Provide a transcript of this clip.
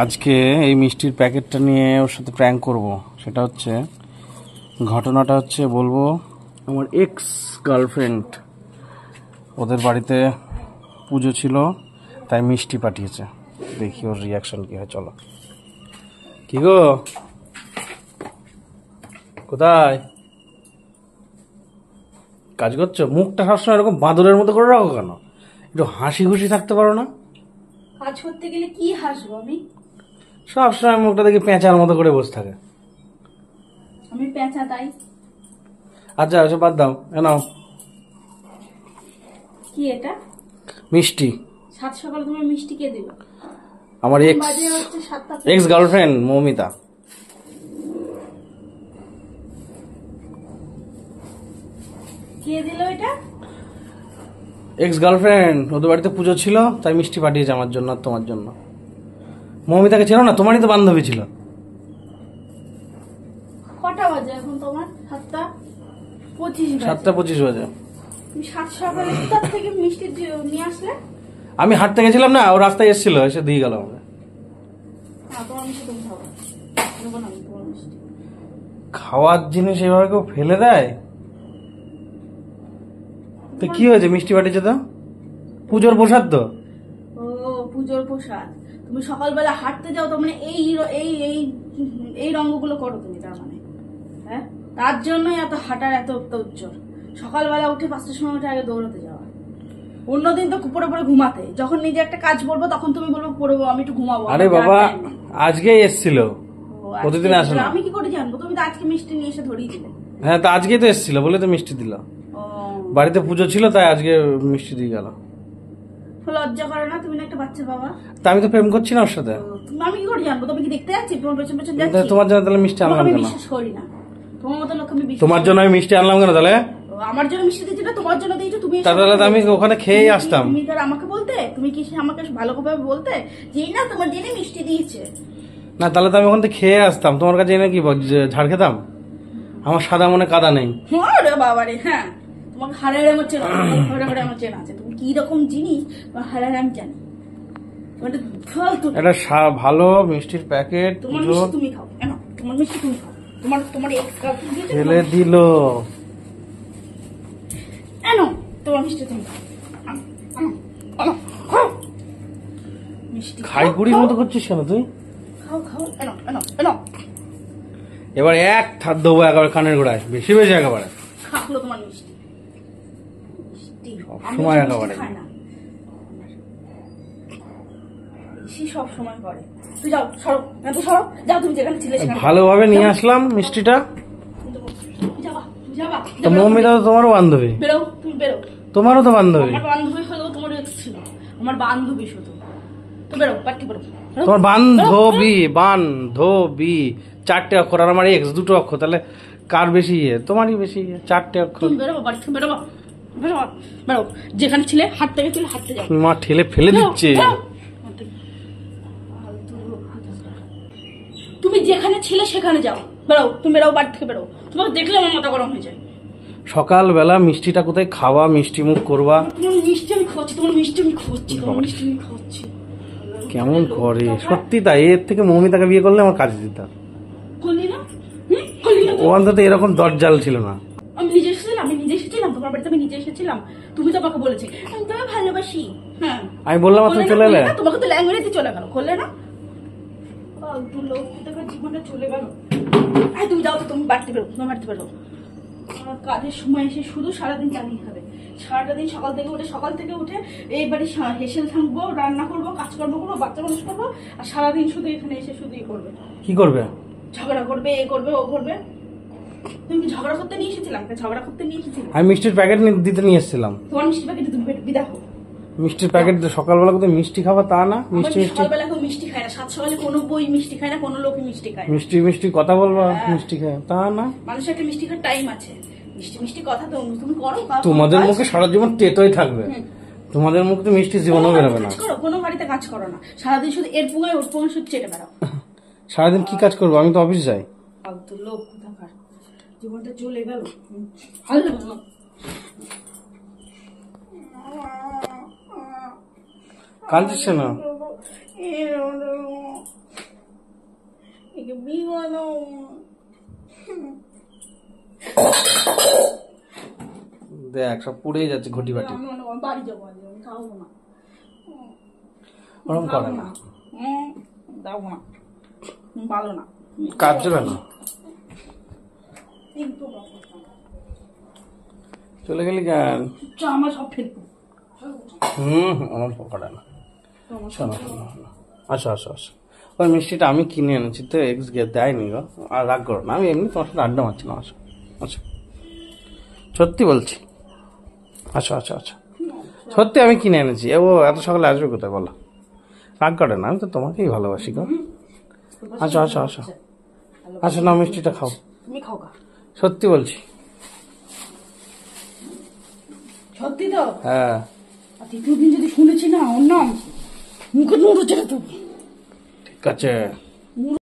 আজকে এই মিষ্টির প্যাকেটটা নিয়ে ওর সাথে প্র্যাঙ্ক করব। সেটা হচ্ছে, ঘটনাটা হচ্ছে বলবো, আমার এক্স গার্লফ্রেন্ড ওদের বাড়িতে পুজো ছিল, তাই মিষ্টি পাঠিয়েছে। দেখি ওর রিয়াকশন কি হয়। চলো। কি গো, কোথায় কাজ করছো? মুখটা সবসময় এরকম বাঁদরের মতো করে রাখো কেন? একটু হাসি খুশি থাকতে পারো না? কাজ করতে গেলে কি হাসবো আমি? সবসময় মুখটা দেখি পেঁচার মতো করে বসে থাকে। আমি পেঁচা তাই? আচ্ছা আচ্ছা, বাদ দাও। নাও কি এটা? মিষ্টি। সাত সকালে তুমি মিষ্টি কে দিল? আমার এক্স গার্লফ্রেন্ড মৌমিতা। কে দিল এটা? এক্স গার্লফ্রেন্ড, ওদের বাড়িতে পুজো ছিল তাই মিষ্টি পাঠিয়েছে আমার জন্য আর তোমার জন্য। মৌমিতাকে চেনো না? তোমারই তো বান্ধবী ছিল। কটা বাজে এখন তোমার? 7:25 বাজে। 7:25 বাজে। তুমি সাত সকালে কোথা থেকে মিষ্টি নিয়ে আসলে? আমি হাঁটতে গেছিলাম না, ও রাস্তায় এসেছিল, এসে দিয়ে গেল আমাকে। তোমার মিষ্টি তুমি খাবো, নেবো না আমি তোমার মিষ্টি। খাওয়ার জিনিস এভাবে কেউ ফেলে দেয়? তো কি হয়েছে, মিষ্টি পাঠিয়েছে তো? পুজোর প্রসাদ তো। ও পুজোর প্রসাদ। তুমি সকালবেলা হাঁটতে যাও তো, মানে এই এই এই এই রঙগুলো করো তুমি, তার মানে হ্যাঁ, তার জন্যই এত হাঁটার এত উজ্জ্বল। সকালবেলা উঠে 5টার সময় উঠে আগে দৌড়াতে যাওয়া। অন্যদিন তো পড়ে পড়ে ঘুমাতে, যখন নিজে একটা কাজ বলবো তখন তুমি বলবো পড়বো, আমি একটু ঘুমাবো। আরে বাবা, আজকেই এসেছিল, প্রতিদিন আসে না। আমি কি করে জানবো? তুমি তো আজকে মিষ্টি নিয়ে এসে ধরিয়ে দিলে। হ্যাঁ, তো আজকেই তো এসেছিল বলে তো মিষ্টি দিল। বাড়িতে পুজো ছিল তাই আজকে মিষ্টি দিয়ে গেল। লজ্জা করে না? তুমি না একটা বাচ্চা বাবা। তা আমি তো প্রেম করছি না ওর সাথে। আমি কি করে জানবো? তুমি কি দেখতে যাচ্ছি তোমার পেছন পেছন যাচ্ছি? তোমার জন্য তাহলে মিষ্টি আনলাম কেন? বিশ্বাস করি না তোমার মতো লোক। আমি তোমার জন্য আমি মিষ্টি আনলাম কেন তাহলে? আমার জন্য মিষ্টি দিচ্ছি না, তোমার জন্য দিয়েছো তুমি। তাহলে আমি ওখানে খেয়েই আসতাম। তুমি তার আমাকে বলতে, তুমি কি আমাকে ভালোভাবে বলতে যে না তোমার জন্য মিষ্টি দিয়েছে? না, তাহলে তো আমি ওখান থেকে খেয়ে আসতাম। তোমার কাছে এনে কি ঝাড় খেতাম? আমার সাদা মনে কাদা নেই। আরে বাবা রে, হ্যাঁ তোমাকে হারারে আমার চেনা, হারারে আমার চেনা আছে। তুমি কি রকম জিনিস হারারে আমি জানি। এটা ভালো মিষ্টির প্যাকেট। তোমার মিষ্টি তুমি খাও, তোমার মিষ্টি তুমি খাও। তোমার তোমার ফেলে দিল। তোমার মিষ্টি তুমি খাও। খাই গুড়ির মতো করছিস কেন তুই? খাও খাও, এবার এক থার দেবো একেবারে কানের গোড়ায়, বেশি বেশি একেবারে। খাকলো তোমার মিষ্টি। সবসময় একেবারে সব সময় করে। তুই যাও, সরো, তুই সরো, যাও। তুমি যেখানে ছিলে ভালোভাবে নিয়ে আসলাম মিষ্টিটা। তো মৌমিতা তো তোমারও বান্ধবী। বেরো, তুমি বেরো। তোমারও তো বান্ধবী। আমার বান্ধবী হলেও তোমার এক্স ছিল, আমার বান্ধবী শুধু। তো বেরো, পার্টি করো। তোমার বান্ধবী, বান্ধবী 4টে অক্ষর, আর আমার এক্স 2টো অক্ষর, তাহলে কার বেশি ইয়ে? তোমারই বেশি ইয়ে। 4টে অক্ষর। বেরো বাড়ি থেকে, বেরো বেরো বেরো। যেখানে ছিলে হাঁটতে গেছিলে হাঁটতে যাও। মা ঠেলে ফেলে দিচ্ছে। তুমি যেখানে ছিলে সেখানে যাও। বেরো, তুমি বেরো, বাড়ি থেকে বেরো। তোমাকে দেখলে আমার মাথা গরম হয়ে যায়। সকালবেলা মিষ্টিটা কোথায় খাওয়া, মিষ্টি মুখ করবা? তোমার মিষ্টি আমি খাওয়াচ্ছি, তোমার মিষ্টি আমি খাওয়াচ্ছি, তোমার মিষ্টি আমি খাওয়াচ্ছি। কেমন করে সত্যি তাই? এর থেকে মৌমিতাকে বিয়ে করলে আমার কাজে দিতাম। ও অন্তত এরকম দরজাল ছিল না। আমি নিজে এসেছিলাম তোমার বাড়িতে, আমি নিজে এসেছিলাম। তুমি তো আমাকে বলেছি আমি তোমাকে ভালোবাসি। হ্যাঁ, আমি বললাম তুমি চলে এলে। তোমাকে তো ল্যাঙ্গুয়েজে চলে গেল, করলে না? জীবনটা চলে গেল। তুমি যাও তো, তুমি বাড়তে বেরো, তোমার বাড়তে বেরো। কাজের সময় এসে শুধু সারাদিন চালিয়ে খাবে। সারাটা দিন সকাল থেকে উঠে এই বাড়ি হেসেল থাকবো, রান্না করবো, কাজকর্ম করবো, বাচ্চা মানুষ করবো, আর সারাদিন শুধু এখানে এসে শুধু করবে। কি করবে? ঝগড়া করবে, এ করবে, ও করবে। তুমি কি ঝগড়া করতে নিয়ে এসেছিলাম? ঝগড়া করতে নিয়ে এসেছিলাম? আমি মিষ্টির প্যাকেট দিতে নিয়ে এসেছিলাম। তোমার মিষ্টির প্যাকেট তুমি বিদা হো। মিষ্টির প্যাকেট সকালবেলা কোথায় মিষ্টি খাবা তা না? মিষ্টি সকালবেলা কেউ মিষ্টি খায় না, 7 সকালে কোনো বই মিষ্টি খায় না, কোনো লোকই মিষ্টি খায় না। মিষ্টি কথা বলবা, মিষ্টি খায় তা না? মানুষের একটা মিষ্টি খাওয়ার টাইম আছে। মিষ্টি কথা তো তুমি করো। তোমাদের মুখে সারা জীবন তেতোই থাকবে। তোমাদের মুখে তো মিষ্টি জীবনও বেরোবে না। কোনো বাড়িতে কাজ করো না, সারাদিন শুধু এর পুঙ্গায় ওর পুঙ্গায় শুধু চেটে বেড়াও। সারাদিন কি কাজ করবো? আমি তো অফিস যাই। ফালতু লোক কোথাকার, জীবনটা চলে গেল। কাঁদছিস না? দেখ সব পুড়েই যাচ্ছে ঘটি বাটি। বাড়ি যাবো, খাবো না, ওরকম করে না, যাবো না, ভালো না, কাজ চলে না। চলে গেলি কেন? আমার সব ফেলবো। আমার পকোড়া না। শোনো শোনো, আসো আসো আসো। ওই মিষ্টিটা আমি কিনে এনেছি তো, এক্স গিয়ে দেয়নি গো, আর রাগ করো না, আমি এমনি তোমার সাথে আড্ডা মারছিলাম। আসো আসো, সত্যি বলছি, আসো আসো আসো, সত্যি আমি কিনে এনেছি। ও এত সকালে আসবে কোথায় বলো? রাগ করে না, আমি তো তোমাকেই ভালোবাসি গো। আসো আসো আসো আসো, না মিষ্টিটা খাও। তুমি খাও গা। সত্যি বলছি। সত্যি তো? হ্যাঁ। আর তৃতীয় দিন যদি শুনেছি না ওর নাম, মুখে নুড়ো চেড়ে দেবো। ঠিক আছে।